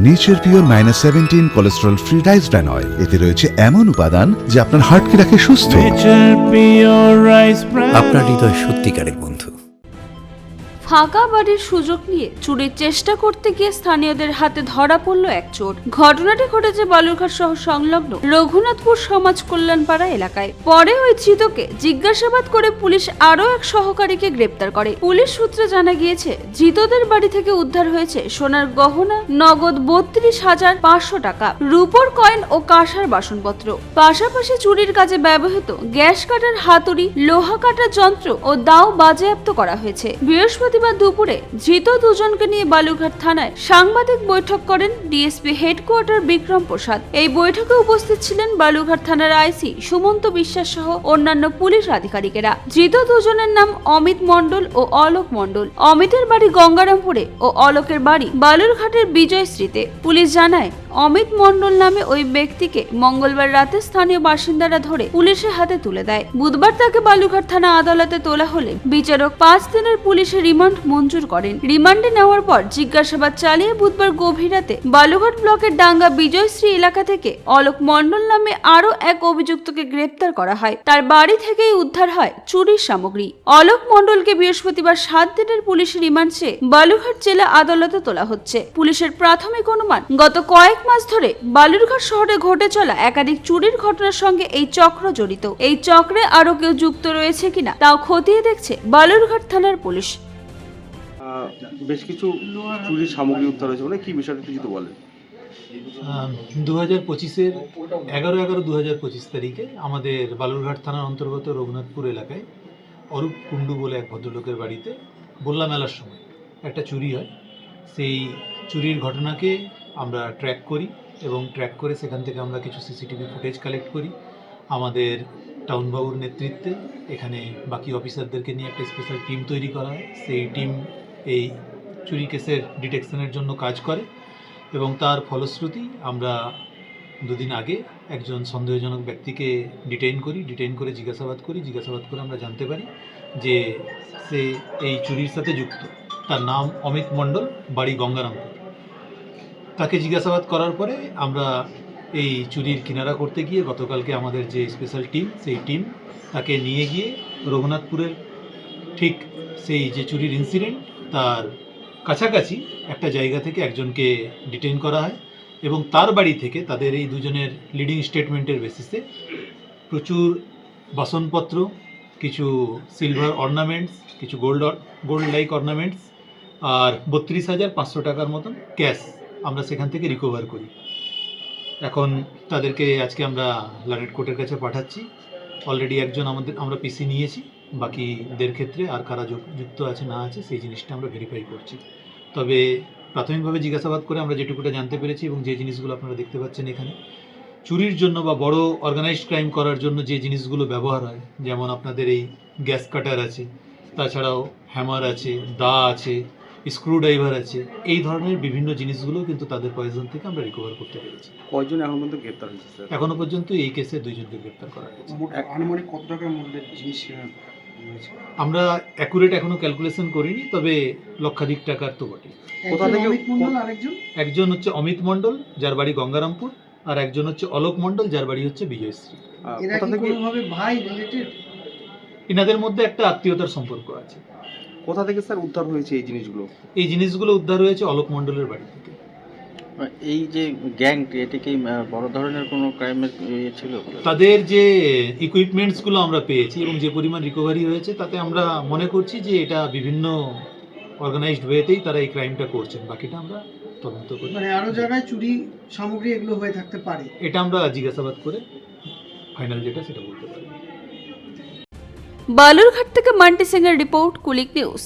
Nature pure -17 cholesterol free rice bran oil. এতে রয়েছে এমন উপাদান যা আপনার হার্টকে রাখে সুস্থ। আপনার হৃদয় সত্যিকারের বন্ধু। ফাঁকা বাড়ির সুযোগ নিয়ে চুরির চেষ্টা করতে গিয়ে স্থানীয়দের হাতে ধরা পড়ল এক চোর। ঘটনাটি ঘটেছে বালুরঘাট শহর সংলগ্ন রঘুনাথপুর সমাজ কল্যাণপাড়া এলাকায়। পরে ওই ধৃতকে জিজ্ঞাসাবাদ করে পুলিশ আরও এক সহকারীকে গ্রেপ্তার করে। পুলিশ সূত্রে জানা গিয়েছে, ধৃতদের বাড়ি থেকে উদ্ধার হয়েছে সোনার গহনা, নগদ 32,500 টাকা, রূপোর কয়েন ও কাঁসার বাসনপত্র। পাশাপাশি চুরির কাজে ব্যবহৃত গ্যাস কাটার হাতুড়ি, লোহা কাটার যন্ত্র ও দাও বাজেয়াপ্ত করা হয়েছে। বৃহস্পতিবার দুপুরে ধৃত দুজনকে নিয়ে বালুরঘাট থানায় সাংবাদিক বৈঠক করেন ডিএসপি হেডকোয়ার্টার বিক্রম প্রসাদ। এই বৈঠকে উপস্থিত ছিলেন বালুরঘাট থানার আইসি সুমন্ত বিশ্বাস সহ অন্যান্য পুলিশ আধিকারিকেরা। ধৃত দুজনের নাম অমিত মণ্ডল ও অলোক মণ্ডল। অমিতের বাড়ি গঙ্গারামপুরে ও অলোকের বাড়ি বালুরঘাটের বিজয়শ্রীতে। পুলিশ জানায়, অমিত মণ্ডল নামে ওই ব্যক্তিকে মঙ্গলবার রাতে স্থানীয় বাসিন্দারা ধরে পুলিশের হাতে তুলে দেয়। বুধবার তাকে বালুরঘাট থানা আদালতে তোলা হলে বিচারক 5 দিনের পুলিশের রিমান্ড মঞ্জুর করেন। রিমান্ডে নেওয়ার পর জিজ্ঞাসাবাদ চালিয়ে বুধবার গভীর রাতে বালুরঘাট ব্লকের ডাঙ্গা বিজয়শ্রী এলাকা থেকে অলোক মণ্ডল নামে আরও এক অভিযুক্তকে গ্রেপ্তার করা হয়। তার বাড়ি থেকেই উদ্ধার হয় চুরির সামগ্রী। অলোক মণ্ডলকে বৃহস্পতিবার 7 দিনের পুলিশের রিমান্ড চেয়ে বালুরঘাট জেলা আদালতে তোলা হচ্ছে। পুলিশের প্রাথমিক অনুমান, গত কয়েক মাস ধরে বালুরঘাট শহরে ঘটে চলা একাধিক চুরির ঘটনার সঙ্গে এই চক্র জড়িত। এই চক্রে আরো কেউ যুক্ত রয়েছে কিনা তাও খতিয়ে দেখছে বালুরঘাট থানার পুলিশ। বেশ কিছু চুরির সামগ্রী উদ্ধার হয়েছে, মানে কি বিষয়টা কিছু বলে। 2025-এর 11/11/2025 তারিখে আমাদের বালুরঘাট থানার অন্তর্গত রঘুনাথপুর এলাকায় অরূপ কুণ্ডু বলে এক ভদ্রলোকের বাড়িতে বল্লা মেলার সময় একটা চুরি হয়। সেই চুরির ঘটনাকে আমরা ট্র্যাক করি এবং ট্র্যাক করে সেখান থেকে আমরা কিছু সিসিটিভি ফুটেজ কালেক্ট করি। আমাদের টাউনবাবুর নেতৃত্বে এখানে বাকি অফিসারদেরকে নিয়ে একটা স্পেশাল টিম তৈরি করা হয়। সেই টিম এই চুরি কেসের ডিটেকশনের জন্য কাজ করে এবং তার ফলশ্রুতি আমরা 2 দিন আগে একজন সন্দেহজনক ব্যক্তিকে ডিটেইন করে জিজ্ঞাসাবাদ করে আমরা জানতে পারি যে সে এই চুরির সাথে যুক্ত। তার নাম অমিত মণ্ডল, বাড়ি গঙ্গারামপুর। তাকে জিজ্ঞাসাবাদ করার পরে আমরা এই চুরির কিনারা করতে গিয়ে গতকালকে আমাদের যে স্পেশাল টিম, সেই টিম তাকে নিয়ে গিয়ে রঘুনাথপুরের ঠিক সেই যে চুরির ইনসিডেন্ট তার কাছাকাছি একটা জায়গা থেকে একজনকে ডিটেইন করা হয় এবং তার বাড়ি থেকে তাদের এই দুজনের লিডিং স্টেটমেন্টের বেসিসে প্রচুর বাসনপত্র, কিছু সিলভার অর্নামেন্টস, কিছু গোল্ড লাইক অর্নামেন্টস আর 32,500 টাকার মতন ক্যাশ আমরা সেখান থেকে রিকভার করি। এখন তাদেরকে আজকে আমরা লারেট কোর্টের কাছে পাঠাচ্ছি। অলরেডি একজন আমরা পিসি নিয়েছি, বাকিদের ক্ষেত্রে আর কারা যুক্ত আছে না আছে সেই জিনিসটা আমরা ভেরিফাই করছি। তবে প্রাথমিকভাবে জিজ্ঞাসাবাদ করে আমরা যেটুকুটা জানতে পেরেছি এবং যে জিনিসগুলো আপনারা দেখতে পাচ্ছেন এখানে, চুরির জন্য বা বড় অর্গানাইজড ক্রাইম করার জন্য যে জিনিসগুলো ব্যবহার হয়, যেমন আপনাদের এই গ্যাস কাটার আছে, তাছাড়াও হ্যামার আছে, দা আছে, স্ক্রুড্রাইভার আছে, এই ধরনের বিভিন্ন জিনিসগুলো কিন্তু তাদের পয়জন থেকে আমরা রিকভার করতে পেরেছি। কয়জন এখন পর্যন্ত গ্রেপ্তার হয়েছে স্যার? এখনো পর্যন্ত এই কেসে 2 জনকে গ্রেপ্তার করা হয়েছে। আনুমানিক কত টাকার মূল্যের জিনিস আমরা অ্যাকুরেট এখনো ক্যালকুলেশন করিনি, তবে লক্ষাধিক টাকার তো বটে। কোথা থেকে? একজন হচ্ছে অমিত মণ্ডল, যার বাড়ি গঙ্গারামপুর, আর একজন হচ্ছে অলোক মণ্ডল, যার বাড়ি হচ্ছে বিজয়শ্রী। কোথা থেকে? ভাই রিলেটেড? এনাদের মধ্যে একটা আত্মীয়তার সম্পর্ক আছে। কোথা থেকে স্যার উদ্ধার হয়েছে এই জিনিসগুলো? এই জিনিসগুলো উদ্ধার হয়েছে অলোক মণ্ডলের বাড়ি থেকে। এই যে গ্যাং, এটা কি বড় ধরনের কোনো ক্রাইমের ছিল? তাদের যে ইকুইপমেন্টসগুলো আমরা পেয়েছি এবং যে পরিমাণ রিকভারি হয়েছে, তাতে আমরা মনে করছি যে এটা বিভিন্ন অর্গানাইজড ওয়েতেই তারা এই ক্রাইমটা করছেন। বাকিটা আমরা তদন্ত করি। মানে আরো জায়গায় চুরি সামগ্রী এগুলো হয়ে থাকতে পারে, এটা আমরা জিজ্ঞাসাবাদ করে ফাইনাল যেটা সেটা বলতে পারি। বালুরঘাট থেকে মান্টি সিং এর রিপোর্ট, কুলিক নিউজ।